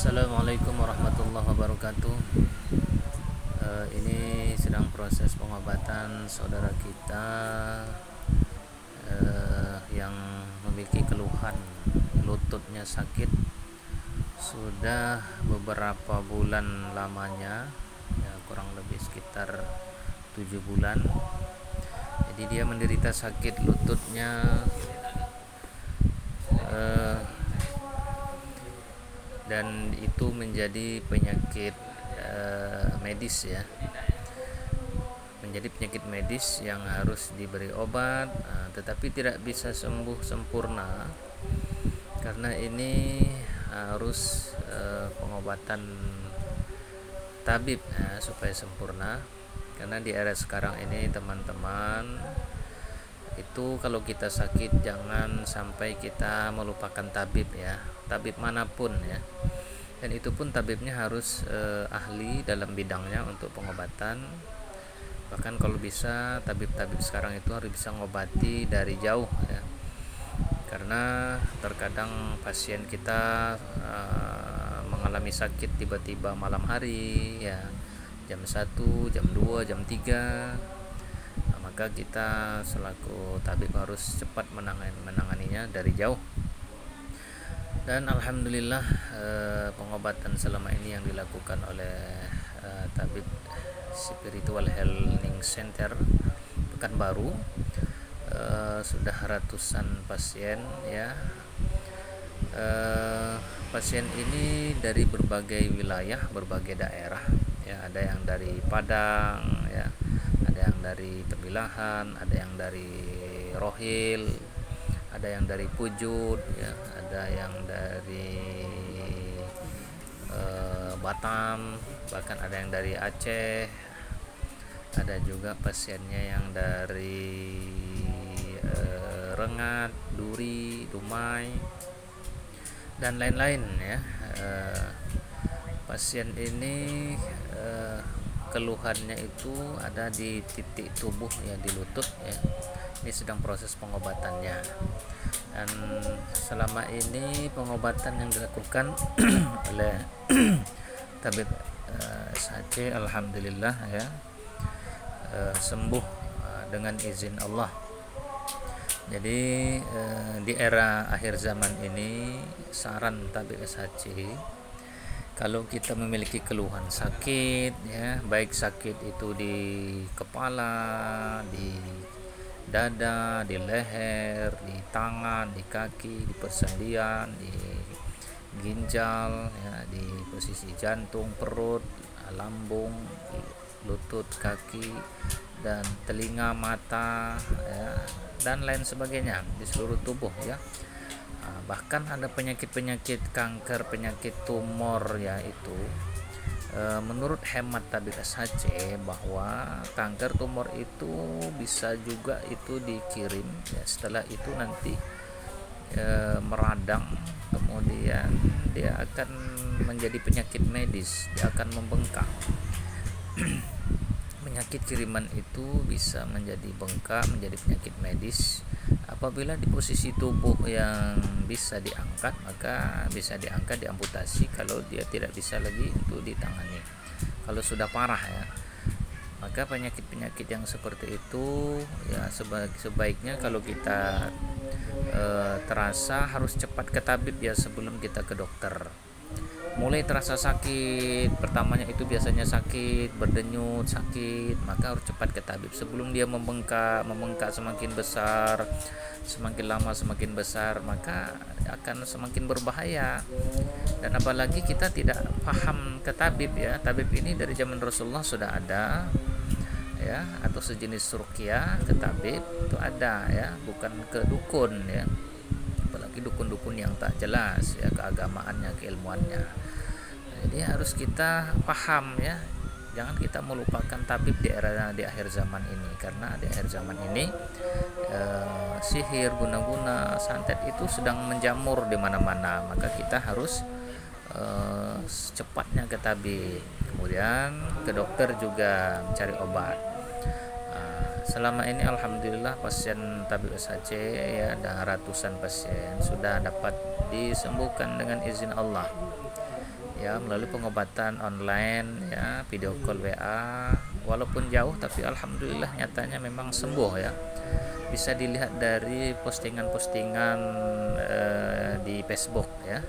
Assalamualaikum warahmatullahi wabarakatuh. Ini sedang proses pengobatan saudara kita yang memiliki keluhan lututnya sakit sudah beberapa bulan lamanya, ya, kurang lebih sekitar 7 bulan. Jadi dia menderita sakit lututnya dan itu menjadi penyakit medis, ya, menjadi penyakit medis yang harus diberi obat, tetapi tidak bisa sembuh sempurna karena ini harus pengobatan tabib, supaya sempurna. Karena di era sekarang ini teman-teman, itu kalau kita sakit jangan sampai kita melupakan tabib, ya, tabib manapun, ya, dan itu pun tabibnya harus ahli dalam bidangnya untuk pengobatan. Bahkan kalau bisa tabib-tabib sekarang itu harus bisa ngobati dari jauh, ya, karena terkadang pasien kita mengalami sakit tiba-tiba malam hari, ya, jam 1, jam 2, jam 3. Maka kita selaku tabib harus cepat menanganinya dari jauh. Dan alhamdulillah pengobatan selama ini yang dilakukan oleh tabib Spiritual Healing Center Pekanbaru, sudah ratusan pasien, ya. Pasien ini dari berbagai wilayah, berbagai daerah, ya, ada yang dari Padang, ya, ada yang dari Tembilahan, ada yang dari Rohil, ada yang dari Pujut, ya, ada yang dari Batam, bahkan ada yang dari Aceh, ada juga pasiennya yang dari Rengat, Duri, Dumai, dan lain-lain, ya. Pasien ini keluhannya itu ada di titik tubuh, ya, di lutut, ya. Ini sedang proses pengobatannya, dan selama ini pengobatan yang dilakukan oleh tabib SHC alhamdulillah, ya, sembuh dengan izin Allah. Jadi di era akhir zaman ini, saran tabib SHC, kalau kita memiliki keluhan sakit, ya, baik sakit itu di kepala, di dada, di leher, di tangan, di kaki, di persendian, di ginjal, ya, di posisi jantung, perut, lambung, lutut, kaki, dan telinga, mata, ya, dan lain sebagainya di seluruh tubuh, ya. Bahkan ada penyakit-penyakit kanker, penyakit tumor, ya, itu menurut hemat tabib SHC bahwa kanker tumor itu bisa juga itu dikirim, ya, setelah itu nanti meradang, kemudian dia akan menjadi penyakit medis, dia akan membengkak. Penyakit kiriman itu bisa menjadi bengkak, menjadi penyakit medis. Apabila di posisi tubuh yang bisa diangkat, maka bisa diangkat, diamputasi kalau dia tidak bisa lagi untuk ditangani. Kalau sudah parah, ya, maka penyakit-penyakit yang seperti itu, ya, sebaiknya kalau kita terasa harus cepat ke tabib, ya, sebelum kita ke dokter. Mulai terasa sakit, pertamanya itu biasanya sakit, berdenyut, sakit, maka harus cepat ke tabib sebelum dia membengkak semakin besar, semakin lama semakin besar, maka akan semakin berbahaya. Dan apalagi kita tidak paham ke tabib, ya, tabib ini dari zaman Rasulullah sudah ada, ya, atau sejenis ruqyah ke tabib itu ada, ya, bukan ke dukun, ya, apalagi dukun-dukun yang tak jelas, ya, keagamaannya, keilmuannya. Jadi harus kita paham, ya, jangan kita melupakan tabib di akhir zaman ini, karena di akhir zaman ini sihir, guna-guna, santet itu sedang menjamur di mana-mana, maka kita harus secepatnya ke tabib, kemudian ke dokter juga mencari obat. Selama ini alhamdulillah pasien tabib SHC, ya, ada ratusan pasien sudah dapat disembuhkan dengan izin Allah. ya, melalui pengobatan online ya, video call WA, walaupun jauh tapi alhamdulillah nyatanya memang sembuh ya. Bisa dilihat dari postingan-postingan di Facebook ya.